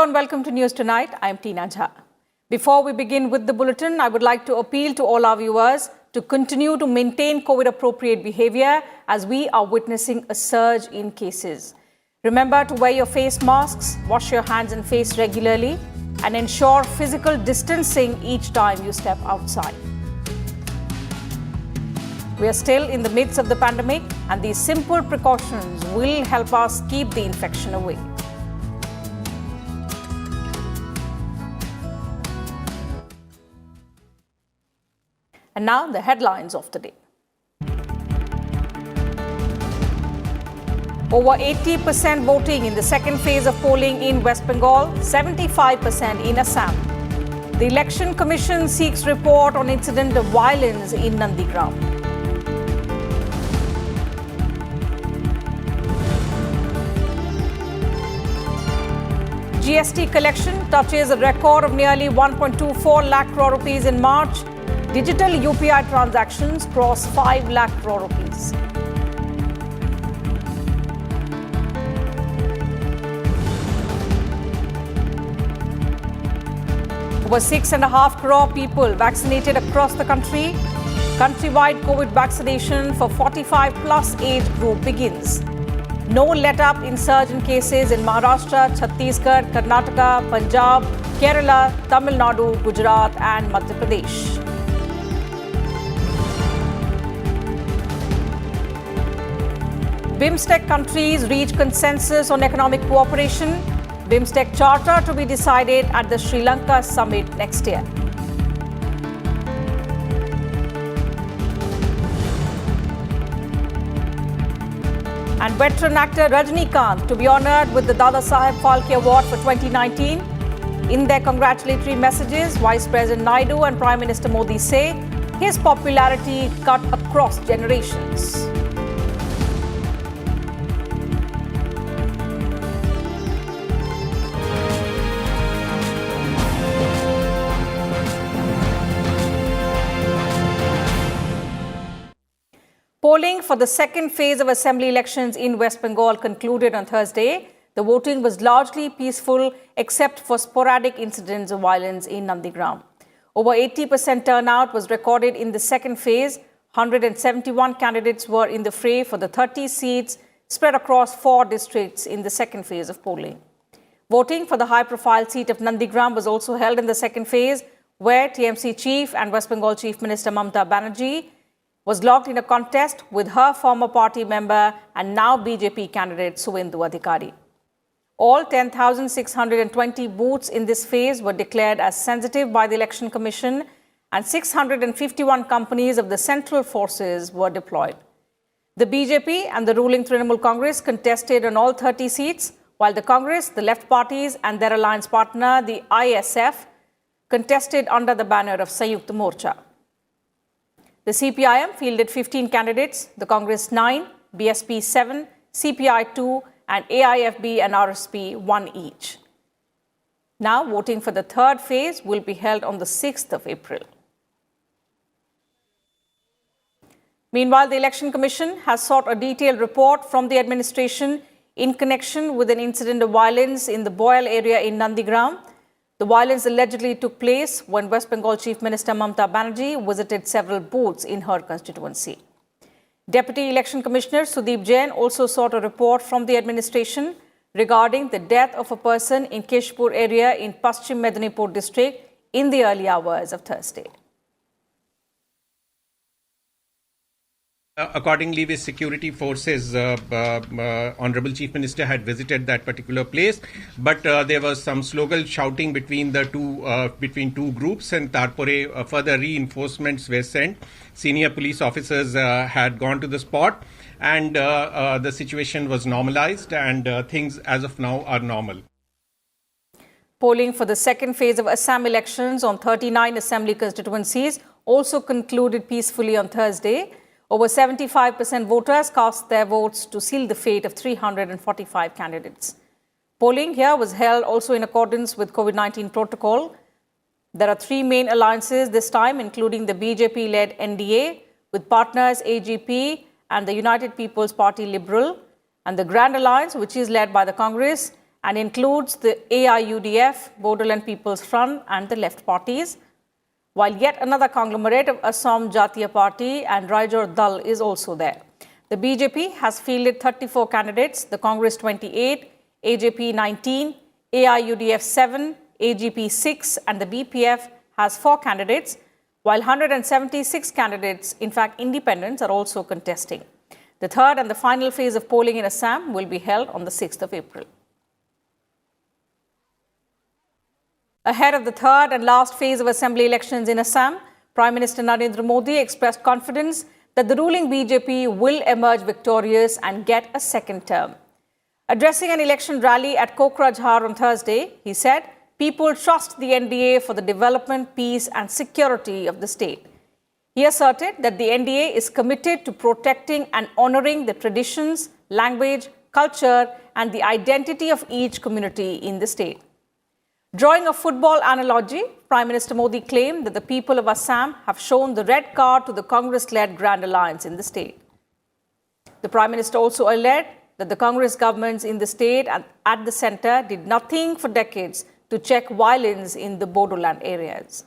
and welcome to News Tonight. I am Tina Jha. Before we begin with the bulletin, I would like to appeal to all our viewers to continue to maintain COVID-appropriate behavior as we are witnessing a surge in cases. Remember to wear your face masks, wash your hands and face regularly, and ensure physical distancing each time you step outside. We are still in the midst of the pandemic, and these simple precautions will help us keep the infection away. And now the headlines of the day. Over 80% voting in the second phase of polling in West Bengal, 75% in Assam. The Election Commission seeks report on incident of violence in Nandigram. Gst Collection touches a record of nearly 1.24 lakh crore rupees in March. Digital UPI transactions cross 5 lakh crore rupees. Over 6.5 crore people vaccinated across the country. Countrywide COVID vaccination for 45 plus age group begins. No let-up in surge in cases in Maharashtra, Chhattisgarh, Karnataka, Punjab, Kerala, Tamil Nadu, Gujarat and Madhya Pradesh. BIMSTEC countries reach consensus on economic cooperation. BIMSTEC Charter to be decided at the Sri Lanka summit next year. And veteran actor Rajinikanth to be honoured with the Dada Saheb Phalke Award for 2019. In their congratulatory messages, Vice President Naidu and Prime Minister Modi say his popularity cut across generations. Polling for the second phase of assembly elections in West Bengal concluded on Thursday. The voting was largely peaceful except for sporadic incidents of violence in Nandigram. Over 80% turnout was recorded in the second phase. 171 candidates were in the fray for the 30 seats spread across 4 districts in the second phase of polling. Voting for the high-profile seat of Nandigram was also held in the second phase, where TMC chief and West Bengal Chief Minister Mamata Banerjee was locked in a contest with her former party member and now BJP candidate Suvendu Adhikari. All 10,620 booths in this phase were declared as sensitive by the Election Commission, and 651 companies of the central forces were deployed. The BJP and the ruling Trinamool Congress contested on all 30 seats, while the Congress, the left parties and their alliance partner, the ISF, contested under the banner of Sanyukta Morcha. The CPIM fielded 15 candidates, the Congress 9, BSP 7, CPI 2 and AIFB and RSP 1 each. Now voting for the third phase will be held on the 6th of April. Meanwhile, the Election Commission has sought a detailed report from the administration in connection with an incident of violence in the Boyal area in Nandigram. The violence allegedly took place when West Bengal Chief Minister Mamata Banerjee visited several booths in her constituency. Deputy Election Commissioner Sudeep Jain also sought a report from the administration regarding the death of a person in Keshpur area in Paschim Medinipur district in the early hours of Thursday. Accordingly, with security forces, Honorable Chief Minister had visited that particular place, but there was some slogan shouting between two groups, and Tarpore further reinforcements were sent. Senior police officers had gone to the spot, and the situation was normalized, and things as of now are normal. Polling for the second phase of Assam elections on 39 assembly constituencies also concluded peacefully on Thursday. Over 75% voters cast their votes to seal the fate of 345 candidates. Polling here was held also in accordance with COVID-19 protocol. There are 3 main alliances this time, including the BJP-led NDA with partners AGP and the United People's Party Liberal, and the Grand Alliance, which is led by the Congress and includes the AIUDF, Bodoland People's Front, and the left parties, while yet another conglomerate of Assam Jatiya Party and Rajya Dal is also there. The BJP has fielded 34 candidates, the Congress 28, AJP 19, AIUDF 7, AGP 6, and the BPF has 4 candidates, while 176 candidates, in fact independents, are also contesting. The third and the final phase of polling in Assam will be held on the 6th of April. Ahead of the third and last phase of assembly elections in Assam, Prime Minister Narendra Modi expressed confidence that the ruling BJP will emerge victorious and get a second term. Addressing an election rally at Kokrajhar on Thursday, he said, "People trust the NDA for the development, peace and security of the state." He asserted that the NDA is committed to protecting and honoring the traditions, language, culture and the identity of each community in the state. Drawing a football analogy, Prime Minister Modi claimed that the people of Assam have shown the red card to the Congress-led Grand Alliance in the state. The Prime Minister also alleged that the Congress governments in the state and at the centre did nothing for decades to check violence in the Bodoland areas.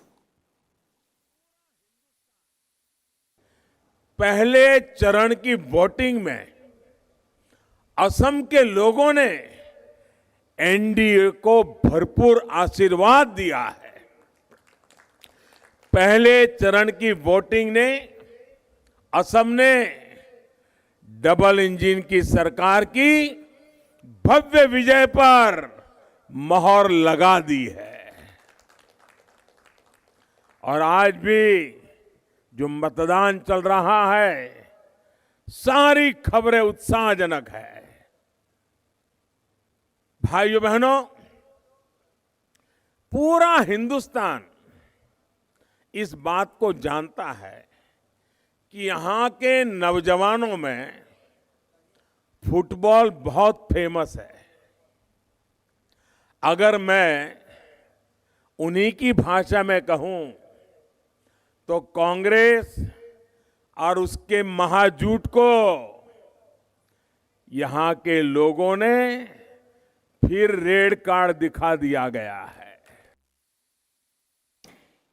पहले चरण की voting में असम के लोगों ने NDA को भरपूर आशीर्वाद दिया है। पहले चरण की वोटिंग ने असम ने डबल इंजन की सरकार की भव्य विजय पर मोहर लगा दी है और आज भी जो मतदान चल रहा है, सारी खबरें उत्साहजनक है। भाइयों बहनों, पूरा हिंदुस्तान इस बात को जानता है कि यहां के नौजवानों में फुटबॉल बहुत फेमस है। अगर मैं उन्हीं की भाषा में कहूं तो कांग्रेस और उसके महाजूट को यहां के लोगों ने फिर रेड कार्ड दिखा दिया गया है।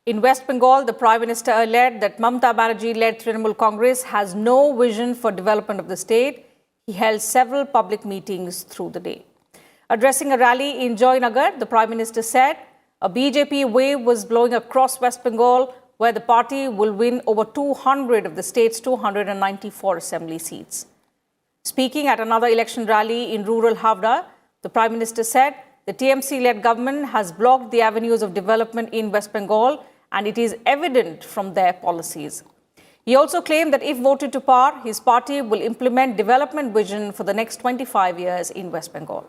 In West Bengal, the Prime Minister alleged that Mamata Banerjee-led Trinamool Congress has no vision for development of the state. He held several public meetings through the day. Addressing a rally in Joynagar, the Prime Minister said a BJP wave was blowing across West Bengal, where the party will win over 200 of the state's 294 assembly seats. Speaking at another election rally in rural Havda, the Prime Minister said the TMC-led government has blocked the avenues of development in West Bengal, and it is evident from their policies. He also claimed that if voted to power, his party will implement development vision for the next 25 years in West Bengal.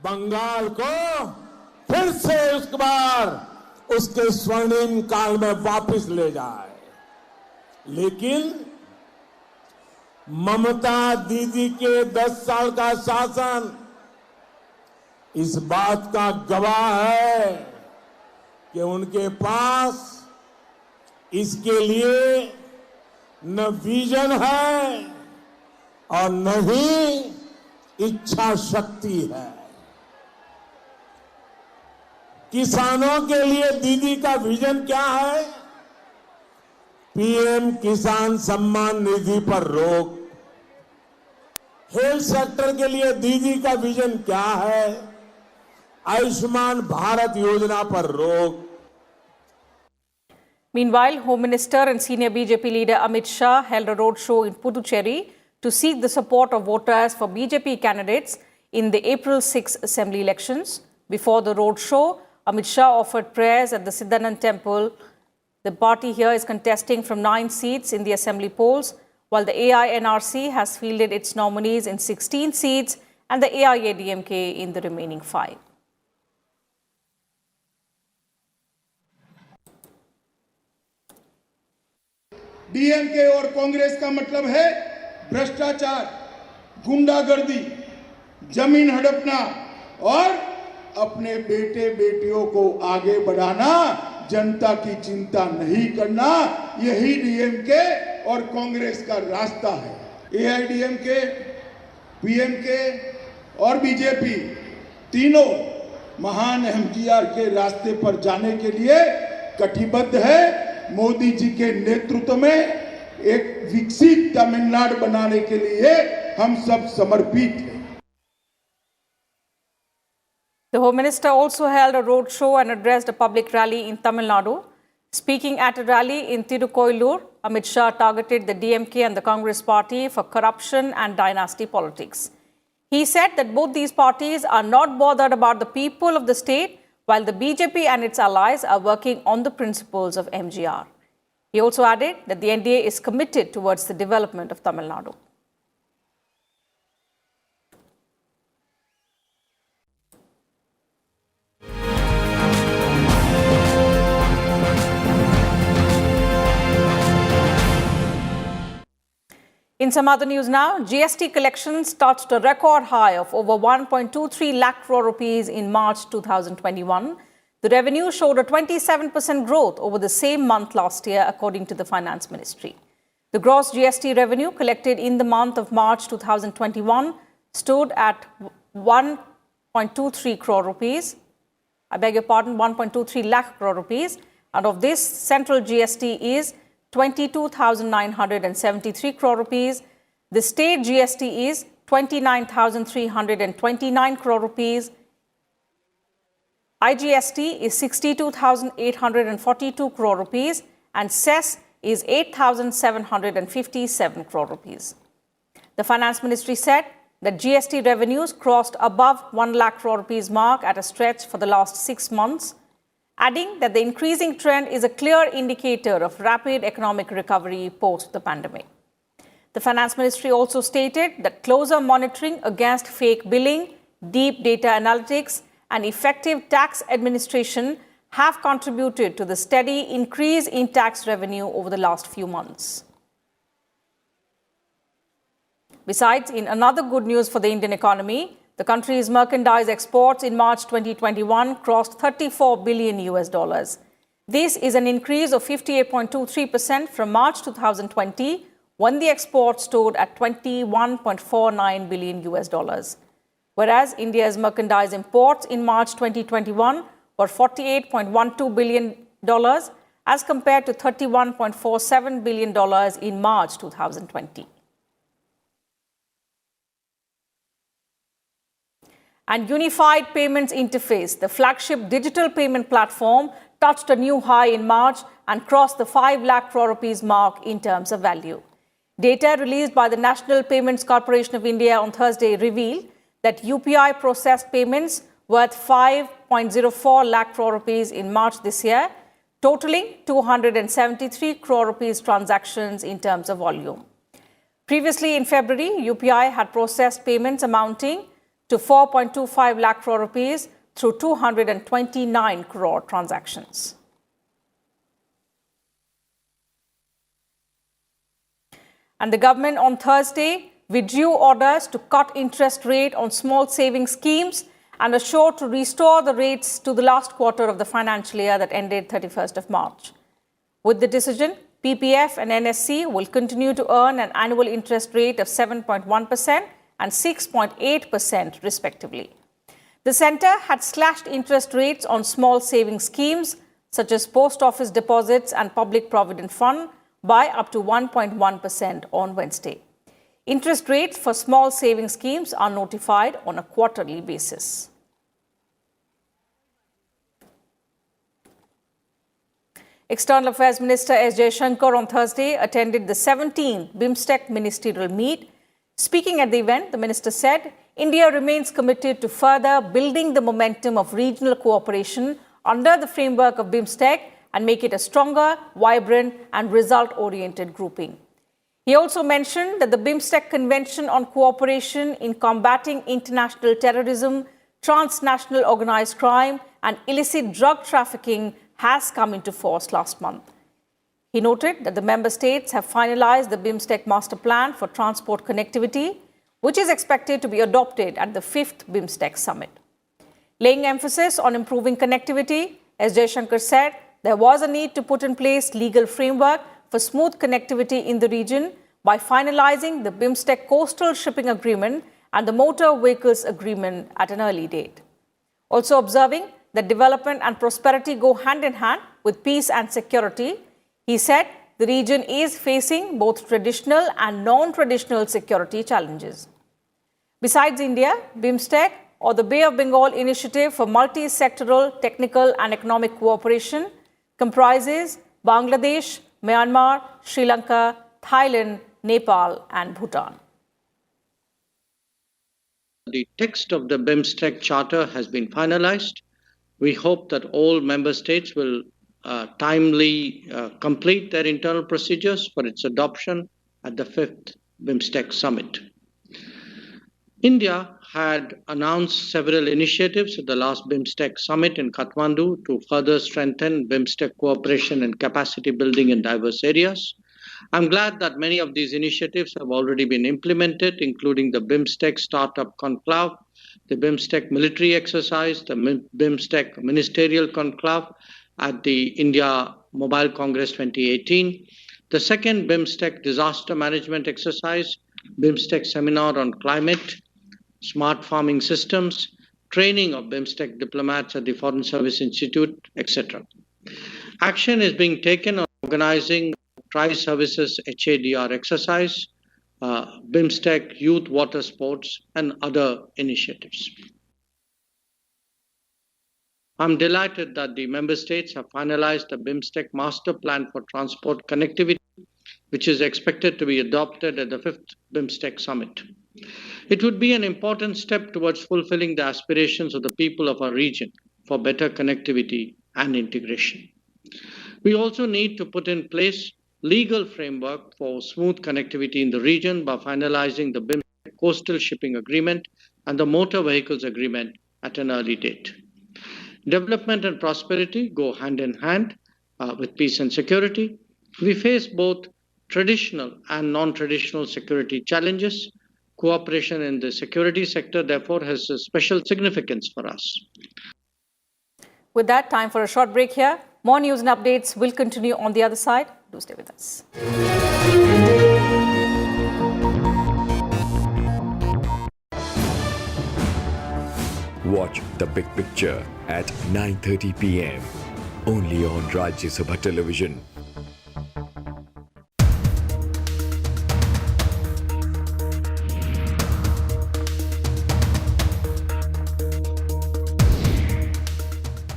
Bengal को फिर से एक बार उसके स्वर्णिम काल में वापस ले जाए, लेकिन ममता दीदी के 10 साल का शासन इस बात का गवाह है कि उनके पास इसके लिए न विजन है और न ही इच्छा शक्ति है। किसानों के लिए दीदी का विजन क्या है? पीएम किसान सम्मान निधि पर रोक। हेल्थ सेक्टर के लिए दीदी का विजन क्या है? आयुष्मान भारत योजना पर रोक। Meanwhile, Home Minister and senior BJP leader Amit Shah held a roadshow in Puducherry to seek the support of voters for BJP candidates in the April 6 assembly elections. Before the roadshow, Amit Shah offered prayers at the Siddhanand Temple. The party here is contesting from 9 seats in the assembly polls, while the AINRC has fielded its nominees in 16 seats and the AIADMK in the remaining 5. DMK और कांग्रेस का मतलब है भ्रष्टाचार, गुंडागर्दी, जमीन हड़पना और अपने बेटे बेटियों को आगे बढ़ाना, जनता की चिंता नहीं करना। यही डीएमके और कांग्रेस का रास्ता है। एआईडीएमके, पीएमके और बीजेपी तीनों महान एमजीआर के रास्ते पर जाने के लिए कटिबद्ध है। मोदी जी के नेतृत्व में एक विकसित तमिलनाडु बनाने के लिए हम सब समर्पित हैं। The Home Minister also held a road show and addressed a public rally in Tamil Nadu. Speaking at a rally in Tirukoilur, Amit Shah targeted the DMK and the Congress party for corruption and dynasty politics. He said that both these parties are not bothered about the people of the state, while the BJP and its allies are working on the principles of MGR. He also added that the NDA is committed towards the development of Tamil Nadu. In some other news now, GST collections touched a record high of over 1.23 lakh crore rupees in March 2021. The revenue showed a 27% growth over the same month last year, according to the Finance Ministry. The gross GST revenue collected in the month of March 2021 stood at 1.23 crore rupees. I beg your pardon, 1.23 lakh crore rupees. And of this, central GST is 22,973 crore rupees. The state GST is 29,329 crore rupees. IGST is 62,842 crore rupees and cess is 8,757 crore rupees. The Finance Ministry said that GST revenues crossed above 1 lakh crore rupees mark at a stretch for the last 6 months, adding that the increasing trend is a clear indicator of rapid economic recovery post the pandemic. The Finance Ministry also stated that closer monitoring against fake billing, deep data analytics, and effective tax administration have contributed to the steady increase in tax revenue over the last few months. Besides, in another good news for the Indian economy, the country's merchandise exports in March 2021 crossed $34 billion. This is an increase of 58.23% from March 2020, when the export stood at $21.49 billion. Whereas India's merchandise imports in March 2021 were $48.12 billion as compared to $31.47 billion in March 2020. And Unified Payments Interface, the flagship digital payment platform, touched a new high in March and crossed the 5 lakh crore rupees mark in terms of value. Data released by the National Payments Corporation of India on Thursday revealed that UPI processed payments worth 5.04 lakh crore rupees in March this year, totaling 273 crore rupees transactions in terms of volume. Previously in February, UPI had processed payments amounting to 4.25 lakh crore rupees through 229 crore transactions. And the government on Thursday withdrew orders to cut interest rate on small savings schemes and assured to restore the rates to the last quarter of the financial year that ended 31st of March. With the decision, PPF and NSC will continue to earn an annual interest rate of 7.1% and 6.8% respectively. The centre had slashed interest rates on small savings schemes such as post office deposits and public provident fund by up to 1.1% on Wednesday. Interest rates for small savings schemes are notified on a quarterly basis. External Affairs Minister S. Jaishankar on Thursday attended the 17th BIMSTEC ministerial meet. Speaking at the event, the minister said, India remains committed to further building the momentum of regional cooperation under the framework of BIMSTEC and make it a stronger, vibrant and result-oriented grouping. He also mentioned that the BIMSTEC Convention on Cooperation in Combating International Terrorism, Transnational Organized Crime and Illicit Drug Trafficking has come into force last month. He noted that the member states have finalized the BIMSTEC Master Plan for Transport Connectivity, which is expected to be adopted at the 5th BIMSTEC Summit. Laying emphasis on improving connectivity, as Jaishankar said, there was a need to put in place legal framework for smooth connectivity in the region by finalizing the BIMSTEC Coastal Shipping Agreement and the Motor Vehicles Agreement at an early date. Also observing that development and prosperity go hand in hand with peace and security, he said the region is facing both traditional and non-traditional security challenges. Besides India, BIMSTEC, or the Bay of Bengal Initiative for Multi-Sectoral Technical and Economic Cooperation, comprises Bangladesh, Myanmar, Sri Lanka, Thailand, Nepal, and Bhutan. The text of the BIMSTEC Charter has been finalized. We hope that all member states will timely complete their internal procedures for its adoption at the 5th BIMSTEC Summit. India had announced several initiatives at the last BIMSTEC Summit in Kathmandu to further strengthen BIMSTEC cooperation and capacity building in diverse areas. I'm glad that many of these initiatives have already been implemented, including the BIMSTEC Startup Conclave, the BIMSTEC Military Exercise, the BIMSTEC Ministerial Conclave at the India Mobile Congress 2018, the second BIMSTEC Disaster Management Exercise, BIMSTEC Seminar on Climate, Smart Farming Systems, training of BIMSTEC diplomats at the Foreign Service Institute, etc. Action is being taken on organizing Tri-Services HADR exercise, BIMSTEC Youth Water Sports, and other initiatives. I'm delighted that the member states have finalized the BIMSTEC Master Plan for Transport Connectivity, which is expected to be adopted at the 5th BIMSTEC Summit. It would be an important step towards fulfilling the aspirations of the people of our region for better connectivity and integration. We also need to put in place legal framework for smooth connectivity in the region by finalizing the BIMSTEC Coastal Shipping Agreement and the Motor Vehicles Agreement at an early date. Development and prosperity go hand in hand with peace and security. We face both traditional and non-traditional security challenges. Cooperation in the security sector, therefore, has a special significance for us. With that, time for a short break here. More news and updates will continue on the other side. Do stay with us. Watch The Big Picture at 9:30 p.m. only on Rajya Sabha television.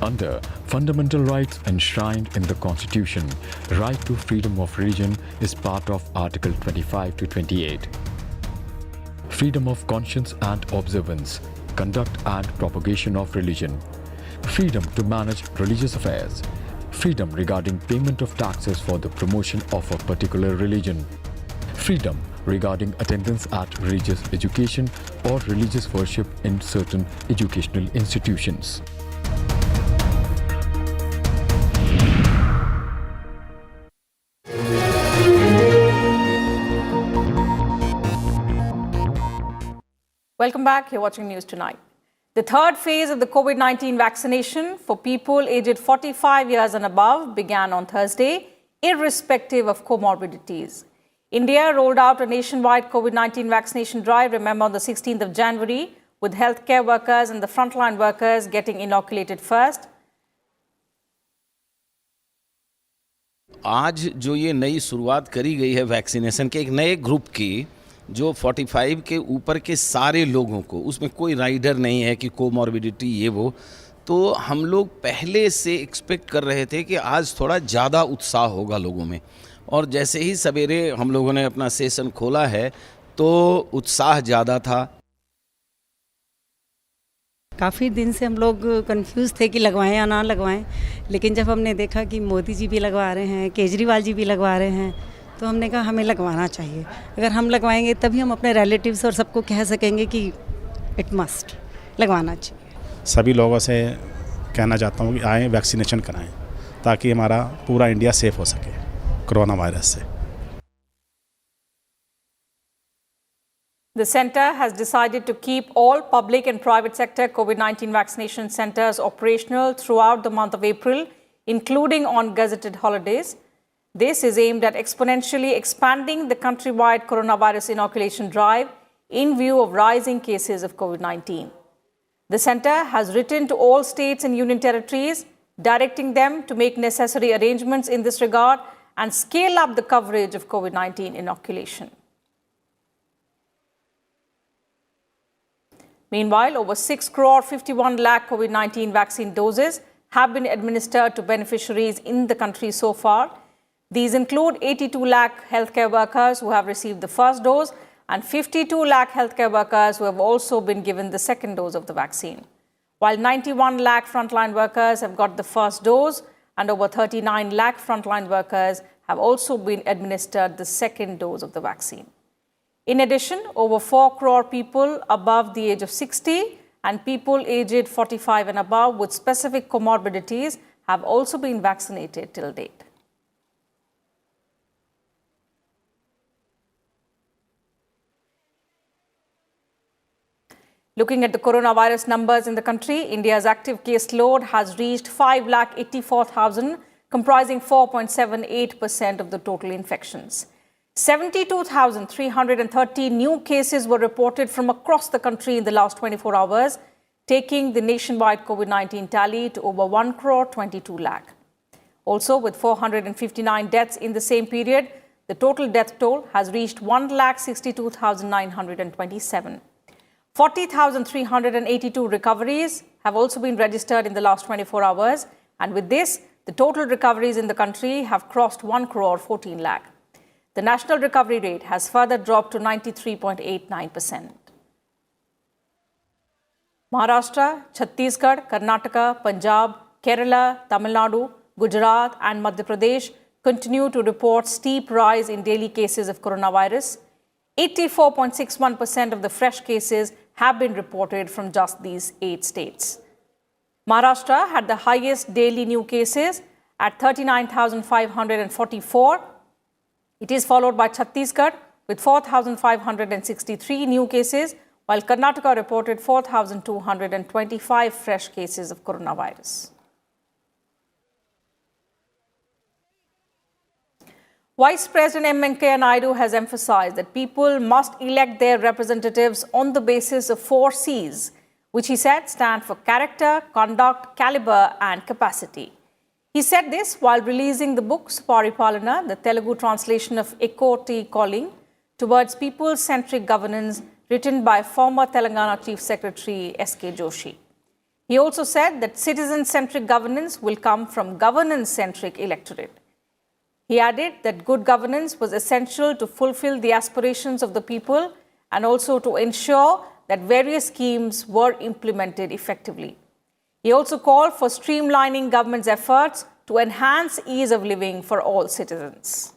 Under fundamental rights enshrined in the Constitution, right to freedom of religion is part of Article 25 to 28. Freedom of conscience and observance, conduct and propagation of religion, freedom to manage religious affairs, freedom regarding payment of taxes for the promotion of a particular religion, freedom regarding attendance at religious education or religious worship in certain educational institutions. Welcome back. You're watching News Tonight. The third phase of the COVID-19 vaccination for people aged 45 years and above began on Thursday, irrespective of comorbidities. India rolled out a nationwide COVID-19 vaccination drive, remember, on the 16th of January, with healthcare workers and the frontline workers getting inoculated first. आज जो ये नई शुरुआत करी गई है vaccination के एक नए ग्रुप की, जो 45 के ऊपर के सारे लोगों को, उसमें कोई राइडर नहीं है कि कोमॉर्बिडिटी ये वो, तो हम लोग पहले से एक्सपेक्ट कर रहे थे कि आज थोड़ा ज़्यादा उत्साह होगा लोगों में, और जैसे ही सवेरे हम लोगों ने अपना सेशन खोला है तो उत्साह ज़्यादा था। काफ़ी दिन से हम लोग कंफ्यूज थे कि लगवाएं या ना लगवाएं, लेकिन जब हमने देखा कि मोदी जी भी लगवा रहे हैं, केजरीवाल जी भी लगवा रहे हैं, तो हमने कहा हमें लगवाना चाहिए। अगर हम लगवाएंगे तभी हम अपने रिलेटिव्स और सबको कह सकेंगे कि इट मस्ट लगवाना चाहिए। सभी लोगों से कहना चाहता हूँ कि आएँ, वैक्सीनेशन कराएं, ताकि हमारा पूरा इंडिया सेफ हो सके कोरोना वायरस से। The centre has decided to keep all public and private sector COVID-19 vaccination centres operational throughout the month of April, including on gazetted holidays. This is aimed at exponentially expanding the countrywide coronavirus inoculation drive in view of rising cases of COVID-19. The centre has written to all states and union territories, directing them to make necessary arrangements in this regard and scale up the coverage of COVID-19 inoculation. Meanwhile, over 6 crore 51 lakh COVID-19 vaccine doses have been administered to beneficiaries in the country so far. These include 82 lakh healthcare workers who have received the first dose and 52 lakh healthcare workers who have also been given the second dose of the vaccine, while 91 lakh frontline workers have got the first dose and over 39 lakh frontline workers have also been administered the second dose of the vaccine. In addition, over 4 crore people above the age of 60 and people aged 45 and above with specific comorbidities have also been vaccinated till date. Looking at the coronavirus numbers in the country, India's active case load has reached 5,84,000, comprising 4.78% of the total infections. 72,330 new cases were reported from across the country in the last 24 hours, taking the nationwide COVID-19 tally to over 1 crore 22 lakh. Also, with 459 deaths in the same period, the total death toll has reached 1,62,927. 40,382 recoveries have also been registered in the last 24 hours, and with this, the total recoveries in the country have crossed 1 crore 14 lakh. The national recovery rate has further dropped to 93.89%. Maharashtra, Chhattisgarh, Karnataka, Punjab, Kerala, Tamil Nadu, Gujarat and Madhya Pradesh continue to report steep rise in daily cases of coronavirus. 84.61% of the fresh cases have been reported from just these 8 states. Maharashtra had the highest daily new cases at 39,544. It is followed by Chhattisgarh with 4,563 new cases, while Karnataka reported 4,225 fresh cases of coronavirus. Vice President M. Venkaiah Naidu has emphasized that people must elect their representatives on the basis of 4 C's, which he said stand for character, conduct, caliber and capacity. He said this while releasing the book Paripalana, the Telugu translation of Ekoti Calling Towards People-Centric Governance, written by former Telangana Chief Secretary S.K. Joshi. He also said that citizen-centric governance will come from governance-centric electorate. He added that good governance was essential to fulfill the aspirations of the people and also to ensure that various schemes were implemented effectively. He also called for streamlining government's efforts to enhance ease of living for all citizens.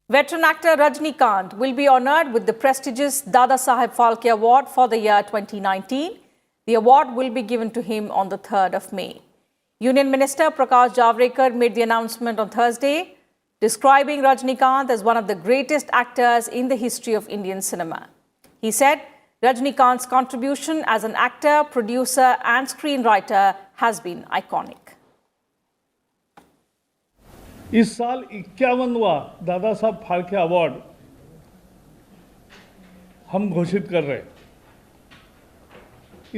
Veteran actor Rajnikanth will be honoured with the prestigious Dada Saheb Phalke Award for the year 2019. The award will be given to him on the 3rd of May. Union Minister Prakash Javadekar made the announcement on Thursday, describing Rajnikanth as one of the greatest actors in the history of Indian cinema. He said, Rajnikanth's contribution as an actor, producer and screenwriter has been iconic. इस साल 51वां Dada Saheb Phalke award हम घोषित कर रहे हैं।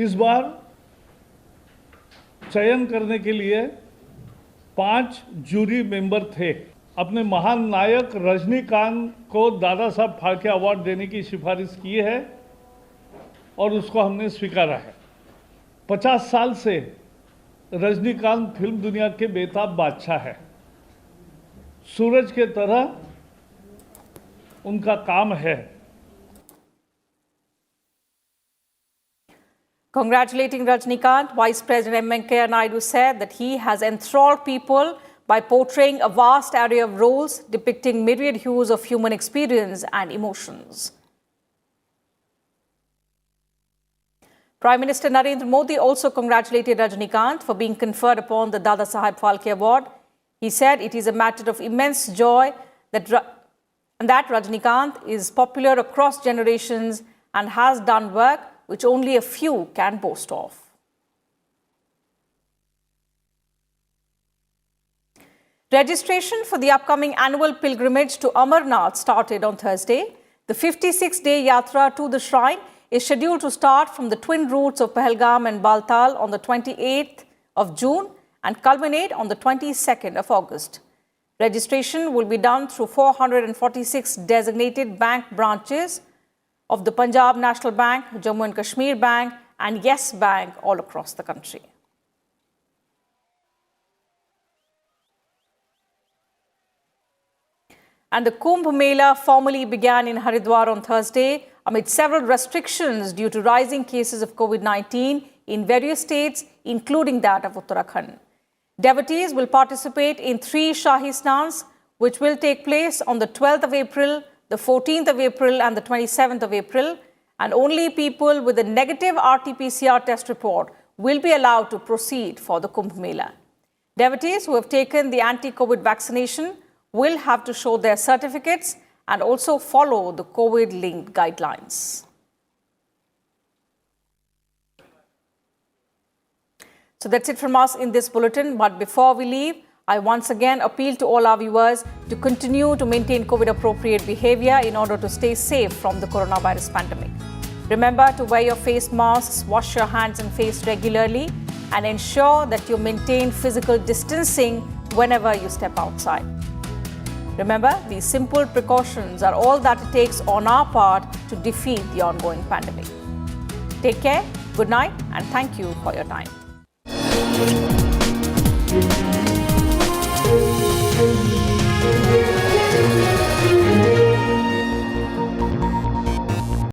इस बार चयन करने के लिए 5 जूरी मेंबर थे। अपने महान नायक रजनीकांत को दादा साहब फाल्के अवार्ड देने की सिफारिश की है और उसको हमने स्वीकारा है। 50 साल से रजनीकांत फिल्म दुनिया के बेताब बादशाह है। सूरज के तरह उनका काम है। Congratulating Rajnikanth, Vice President M. Venkaiah Naidu said that he has enthralled people by portraying a vast array of roles depicting myriad hues of human experience and emotions. Prime Minister Narendra Modi also congratulated Rajnikanth for being conferred upon the Dada Saheb Phalke Award. He said it is a matter of immense joy that Rajnikanth is popular across generations and has done work which only a few can boast of. Registration for the upcoming annual pilgrimage to Amarnath started on Thursday. The 56-day yatra to the shrine is scheduled to start from the twin routes of Pahalgam and Baltal on the 28th of June and culminate on the 22nd of August. Registration will be done through 446 designated bank branches of the Punjab National Bank, Jammu and Kashmir Bank and Yes Bank all across the country. And the Kumbh Mela formally began in Haridwar on Thursday amid several restrictions due to rising cases of COVID-19 in various states, including that of Uttarakhand. Devotees will participate in 3 Shahi Snans, which will take place on the 12th of April, the 14th of April and the 27th of April, and only people with a negative RT-PCR test report will be allowed to proceed for the Kumbh Mela. Devotees who have taken the anti-COVID vaccination will have to show their certificates and also follow the COVID-linked guidelines. So that's it from us in this bulletin. But before we leave, I once again appeal to all our viewers to continue to maintain COVID-appropriate behavior in order to stay safe from the coronavirus pandemic. Remember to wear your face masks, wash your hands and face regularly, and ensure that you maintain physical distancing whenever you step outside. Remember, these simple precautions are all that it takes on our part to defeat the ongoing pandemic. Take care, good night, and thank you for your time.